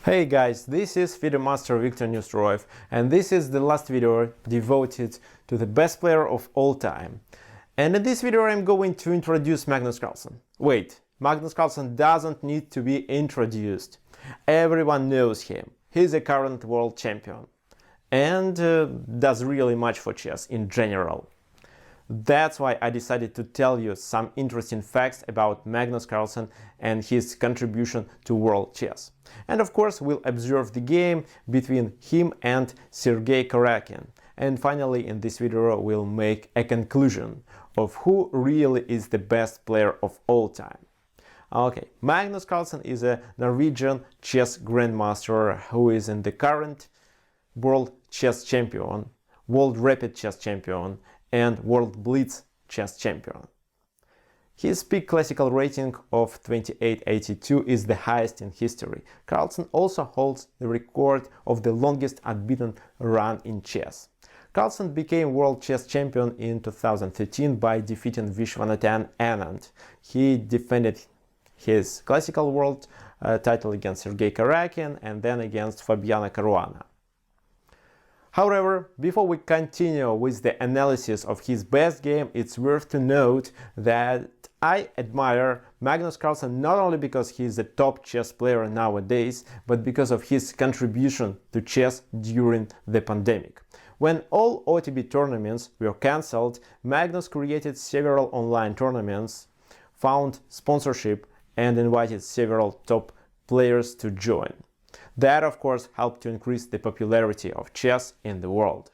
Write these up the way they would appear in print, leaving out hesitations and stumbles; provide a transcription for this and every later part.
Hey guys, this is Video Master Viktor Neustroyev, and this is the last video devoted to the best player of all time. And in this video I'm going to introduce Magnus Carlsen. Wait, Magnus Carlsen doesn't need to be introduced. Everyone knows him. He's a current world champion and does really much for chess in general. That's why I decided to tell you some interesting facts about Magnus Carlsen and his contribution to world chess. And of course we'll observe the game between him and Sergei Karjakin. And finally in this video we'll make a conclusion of who really is the best player of all time. Okay, Magnus Carlsen is a Norwegian chess grandmaster who is in the current world chess champion, world rapid chess champion, and World Blitz chess champion. His peak classical rating of 2882 is the highest in history. Carlsen also holds the record of the longest unbeaten run in chess. Carlsen became world chess champion in 2013 by defeating Vishwanathan Anand. He defended his classical world title against Sergei Karjakin and then against Fabiano Caruana. However, before we continue with the analysis of his best game, it's worth to note that I admire Magnus Carlsen not only because he is a top chess player nowadays, but because of his contribution to chess during the pandemic. When all OTB tournaments were cancelled, Magnus created several online tournaments, found sponsorship, and invited several top players to join. That, of course, helped to increase the popularity of chess in the world.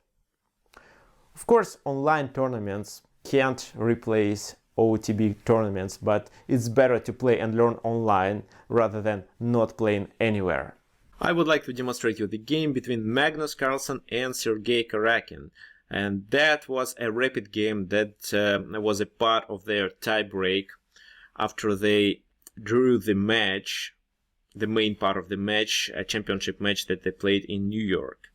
Of course, online tournaments can't replace OTB tournaments, but it's better to play and learn online rather than not playing anywhere. I would like to demonstrate you the game between Magnus Carlsen and Sergei Karjakin, and that was a rapid game that was a part of their tie break after they drew the match. The main part of the match, a championship match that they played in New York.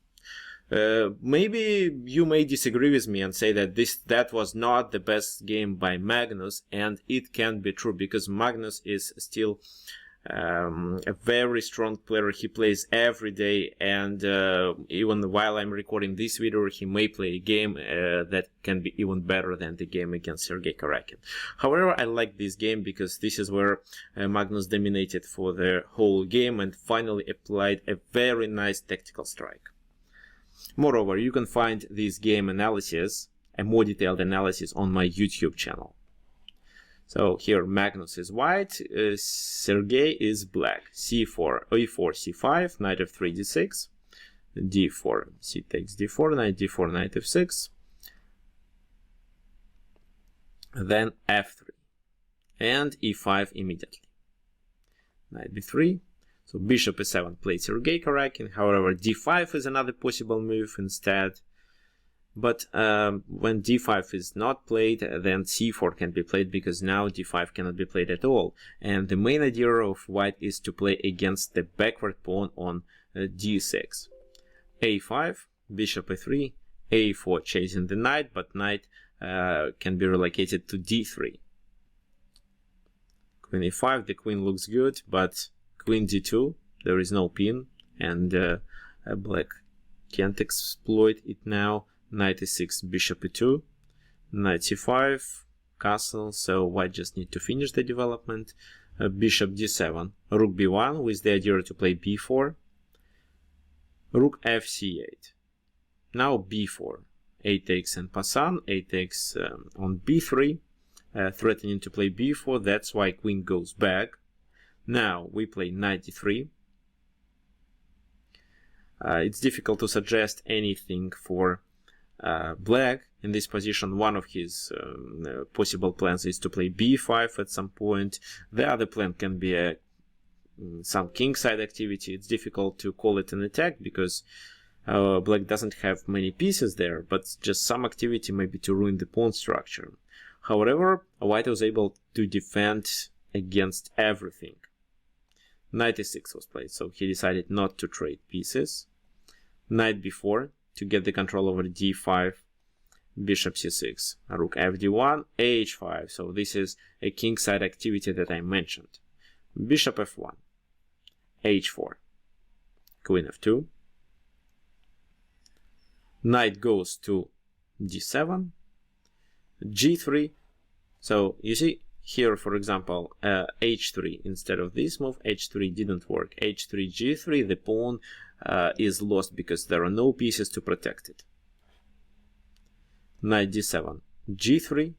Maybe you may disagree with me and say that that was not the best game by Magnus, and it can be true because Magnus is still a very strong player. He plays every day, and even while I'm recording this video, he may play a game that can be even better than the game against Sergei Karjakin. However, I like this game because this is where Magnus dominated for the whole game and finally applied a very nice tactical strike. Moreover, you can find this game analysis, a more detailed analysis, on my YouTube channel. So here Magnus is white, Sergei is black. C4, e4, c5, knight f3, d6, d4, c takes d4, knight d4, knight f6, then f3, and e5 immediately. Knight b3, so bishop e7 played Sergei Karjakin, however d5 is another possible move instead. But when d5 is not played, then c4 can be played because now d5 cannot be played at all. And the main idea of white is to play against the backward pawn on d6. a5, bishop a3, a4 chasing the knight, but knight can be relocated to d3. Queen e5, the queen looks good, but queen d2, there is no pin, and black can't exploit it now. Knight e6, bishop e2, knight c5, castle, so white just need to finish the development. Bishop d7, rook b1 with the idea to play b4, rook fc8. Now b4, a takes and passant, a takes on b3, threatening to play b4, that's why queen goes back. Now we play knight d3. It's difficult to suggest anything for black in this position. One of his possible plans is to play b5 at some point. The other plan can be some kingside activity. It's difficult to call it an attack because black doesn't have many pieces there, but just some activity maybe to ruin the pawn structure. However, white was able to defend against everything. Knight e6 was played, so he decided not to trade pieces. Knight b4 to get the control over d5, bishop c6, rook fd1, h5, so this is a kingside activity that I mentioned. Bishop f1, h4, Queen f2. Knight goes to d7, g3. So you see here, for example, h3 instead of this move. H3 didn't work. H3, g3. The pawn is lost because there are no pieces to protect it. Knight d7, g3.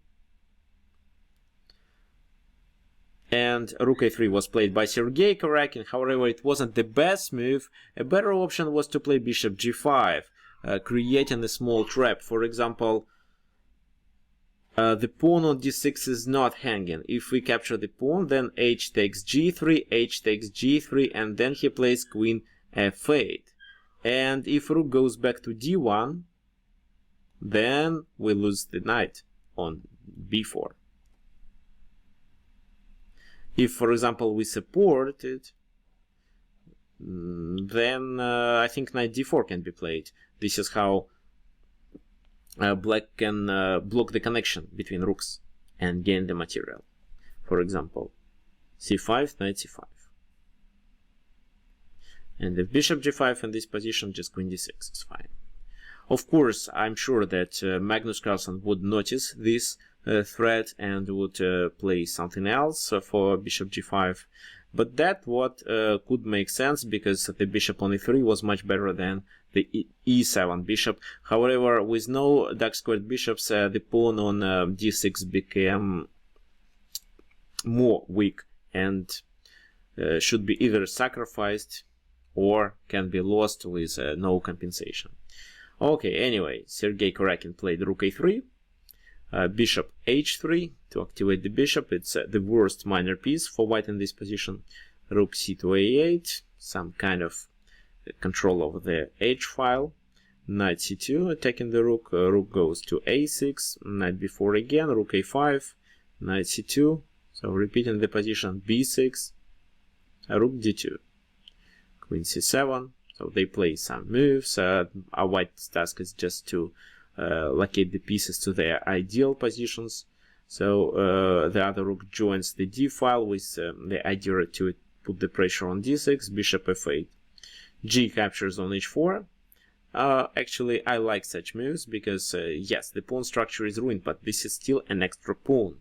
And rook a3 was played by Sergei Karjakin. However, it wasn't the best move. A better option was to play bishop g5, creating a small trap. For example, the pawn on d6 is not hanging. If we capture the pawn, then h takes g3, h takes g3, and then he plays queen f8. And if rook goes back to d1, then we lose the knight on b4. If, for example, we support it, then I think knight d4 can be played. This is how black can block the connection between rooks and gain the material. For example, c5, knight c5. And if bishop g5 in this position, just queen d6 is fine. Of course, I'm sure that Magnus Carlsen would notice this threat and would play something else for bishop g5. But that what could make sense, because the bishop on e3 was much better than the e7 bishop. However, with no dark squared bishops, the pawn on d6 became more weak and should be either sacrificed or can be lost with no compensation. Okay, anyway, Sergei Karjakin played rook a3, bishop h3 to activate the bishop. It's the worst minor piece for white in this position. Rook c2 a8, some kind of control over the h file. Knight c2, attacking the rook. Rook goes to a6, knight b4 again, rook a5, knight c2. So repeating the position, b6, rook d2, queen c7. So they play some moves. Our white's task is just to locate the pieces to their ideal positions. So the other rook joins the d file with the idea to put the pressure on d6, bishop f8. G captures on h4. Actually, I like such moves because, yes, the pawn structure is ruined, but this is still an extra pawn.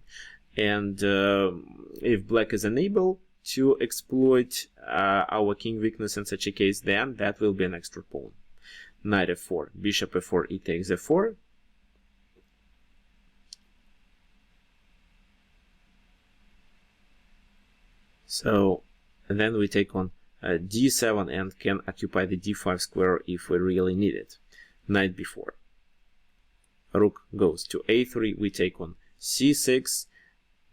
And if black is unable to exploit our king weakness in such a case, then that will be an extra pawn. Knight f4, bishop f4, e takes f4. So and then we take on d7 and can occupy the d5 square if we really need it. Knight b4. Rook goes to a3, we take on c6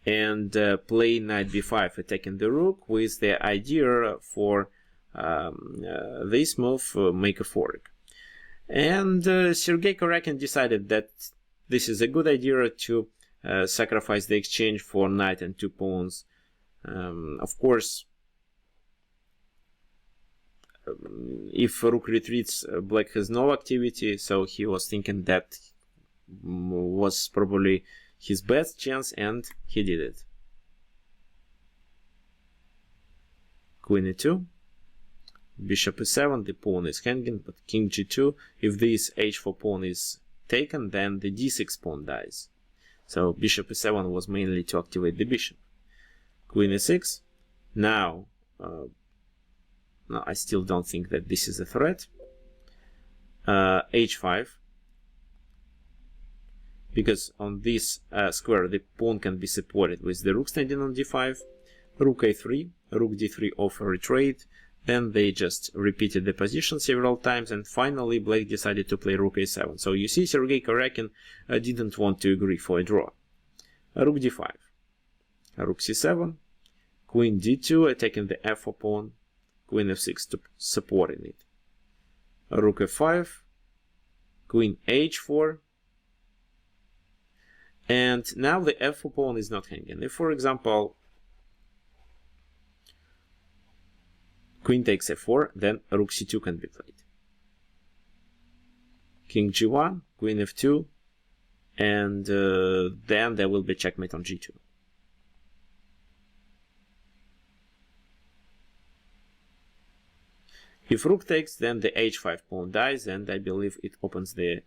and play knight b5, attacking the rook with the idea for this move, make a fork. And Sergei Karjakin decided that this is a good idea to sacrifice the exchange for knight and two pawns. Of course, if rook retreats, black has no activity, so he was thinking that was probably his best chance, and he did it. Queen e2, bishop e7, the pawn is hanging, but king g2. If this h4 pawn is taken, then the d6 pawn dies. So bishop e7 was mainly to activate the bishop. Queen e6. Now, no, I still don't think that this is a threat. h5. Because on this square the pawn can be supported with the rook standing on d5, rook a3, rook d3 offer retreat. Then they just repeated the position several times, and finally black decided to play rook a7. So you see, Sergei Karjakin didn't want to agree for a draw. Rook d5, rook c7, queen d2, attacking the f4 pawn, queen f6 to supporting it. Rook f5, queen h4. And now the f4 pawn is not hanging. If, for example, queen takes f4, then rook c2 can be played. King g1, queen f2, and then there will be checkmate on g2. If rook takes, then the h5 pawn dies, and I believe it opens the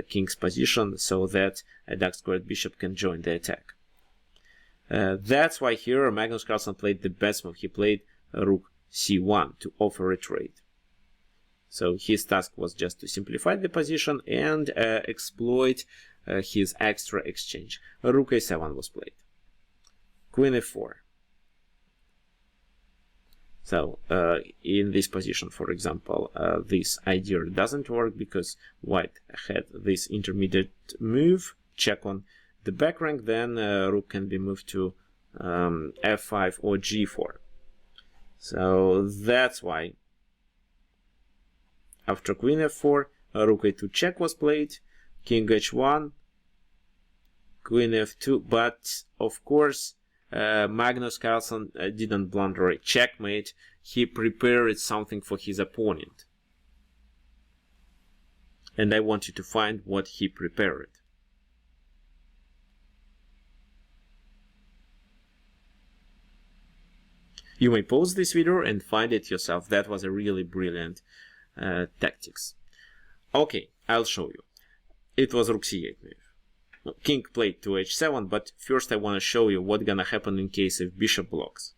king's position so that a dark squared bishop can join the attack. That's why here Magnus Carlsen played the best move. He played rook c1 to offer a trade. So his task was just to simplify the position and exploit his extra exchange. Rook a7 was played. Queen f4. So in this position, for example, this idea doesn't work because white had this intermediate move, check on the back rank, then rook can be moved to f5 or g4. So that's why after queen f4, rook a2 check was played, king h1, queen f2, but of course Magnus Carlsen didn't blunder a checkmate. He prepared something for his opponent. And I want you to find what he prepared. You may pause this video and find it yourself. That was a really brilliant tactics. Okay, I'll show you. It was rook c8 move. King played to h7, but first I want to show you what's gonna happen in case if bishop blocks.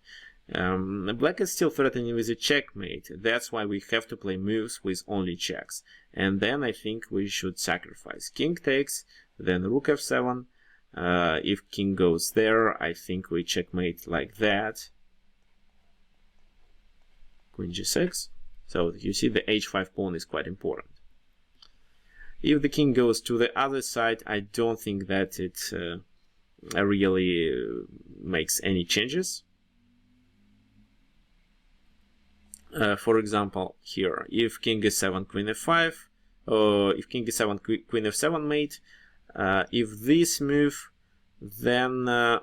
Black is still threatening with a checkmate. That's why we have to play moves with only checks. And then I think we should sacrifice. King takes, then rook f7. If king goes there, I think we checkmate like that. Queen g6. So you see the h5 pawn is quite important. If the king goes to the other side, I don't think that it really makes any changes. For example, here, if king is7, queen f5, or if king is7, queen f7 mate, if this move, then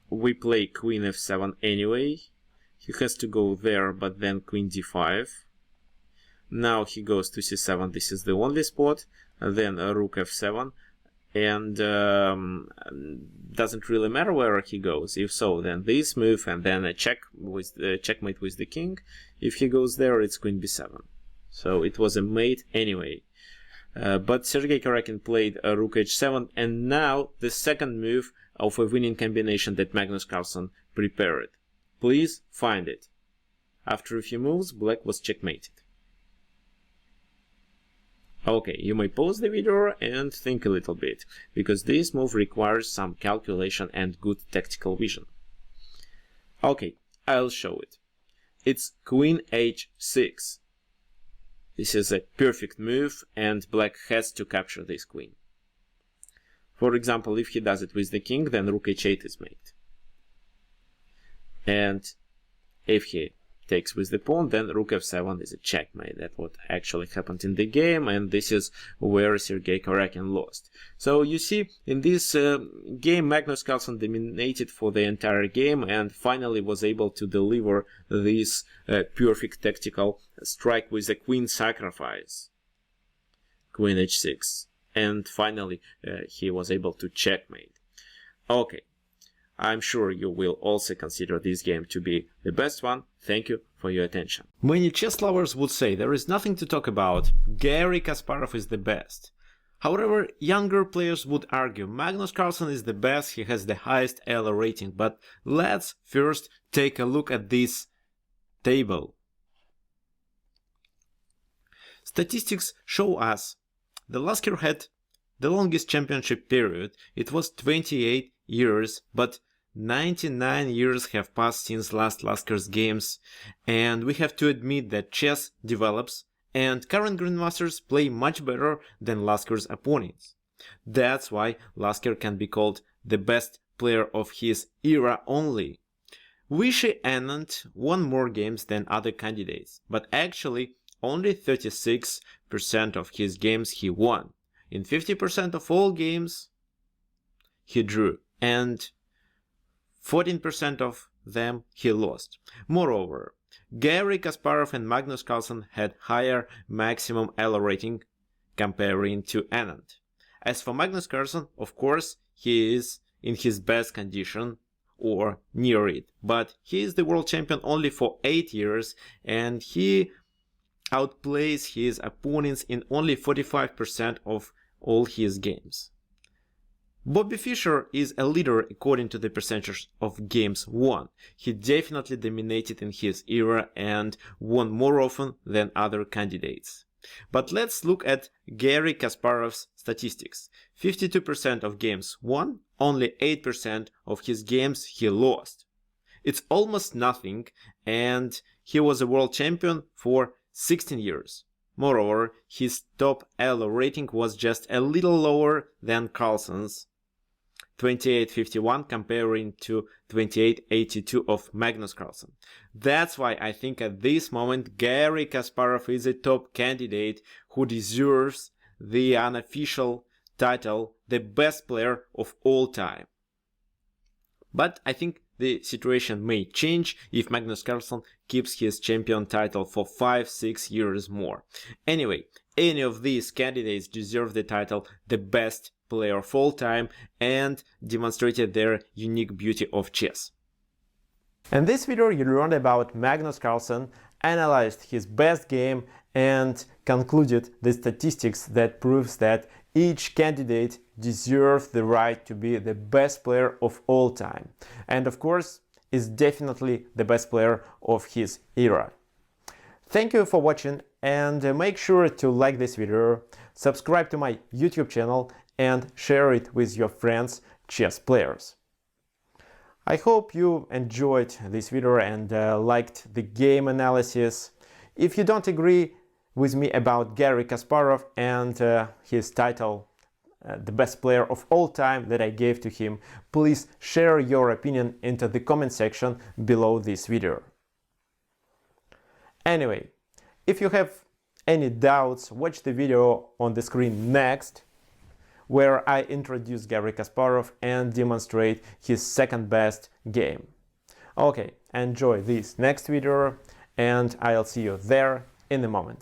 we play queen f7 anyway. He has to go there, but then queen d5. Now he goes to c7, this is the only spot, then rook f7, and doesn't really matter where he goes. If so, then this move, and then a checkmate with the king. If he goes there, it's queen b7. So it was a mate anyway. But Sergei Karakin played rook h7, and now the second move of a winning combination that Magnus Carlsen prepared. Please find it. After a few moves, black was checkmated. Okay, you may pause the video and think a little bit, because this move requires some calculation and good tactical vision. Okay, I'll show it. It's queen h6. This is a perfect move, and black has to capture this queen. For example, if he does it with the king, then rook h8 is made. And if he takes with the pawn, then rook f7 is a checkmate. That's what actually happened in the game, and this is where Sergei Karakin lost. So you see, in this game, Magnus Carlsen dominated for the entire game and finally was able to deliver this perfect tactical strike with a queen sacrifice. Queen h6. And finally, he was able to checkmate. Okay. I'm sure you will also consider this game to be the best one. Thank you for your attention. Many chess lovers would say there is nothing to talk about. Garry Kasparov is the best. However, younger players would argue Magnus Carlsen is the best, he has the highest ELO rating. But let's first take a look at this table. Statistics show us the Lasker had the longest championship period. It was 28 years, but 99 years have passed since last Lasker's games, and we have to admit that chess develops, and current grandmasters play much better than Lasker's opponents. That's why Lasker can be called the best player of his era only. Vishy Anand won more games than other candidates, but actually only 36% of his games he won. In 50% of all games he drew, and 14% of them he lost. Moreover, Garry Kasparov and Magnus Carlsen had higher maximum ELO rating comparing to Anand. As for Magnus Carlsen, of course, he is in his best condition, or near it. But he is the world champion only for 8 years, and he outplays his opponents in only 45% of all his games. Bobby Fischer is a leader according to the percentage of games won. He definitely dominated in his era and won more often than other candidates. But let's look at Garry Kasparov's statistics. 52% of games won, only 8% of his games he lost. It's almost nothing, and he was a world champion for 16 years. Moreover, his top ELO rating was just a little lower than Carlsen's, 28.51 comparing to 28.82 of Magnus Carlsen. That's why I think at this moment Garry Kasparov is a top candidate who deserves the unofficial title, the best player of all time. But I think the situation may change if Magnus Carlsen keeps his champion title for 5-6 years more. Anyway, any of these candidates deserve the title the best player of all time and demonstrated their unique beauty of chess. In this video you learned about Magnus Carlsen, analyzed his best game and concluded the statistics that proves that each candidate deserves the right to be the best player of all time, and of course is definitely the best player of his era. Thank you for watching, and make sure to like this video, subscribe to my YouTube channel and share it with your friends, chess players. I hope you enjoyed this video and liked the game analysis. If you don't agree with me about Garry Kasparov and his title, the best player of all time that I gave to him, please share your opinion into the comment section below this video. Anyway, if you have any doubts, watch the video on the screen next, where I introduce Garry Kasparov and demonstrate his second best game. Okay, enjoy this next video and I'll see you there in a moment.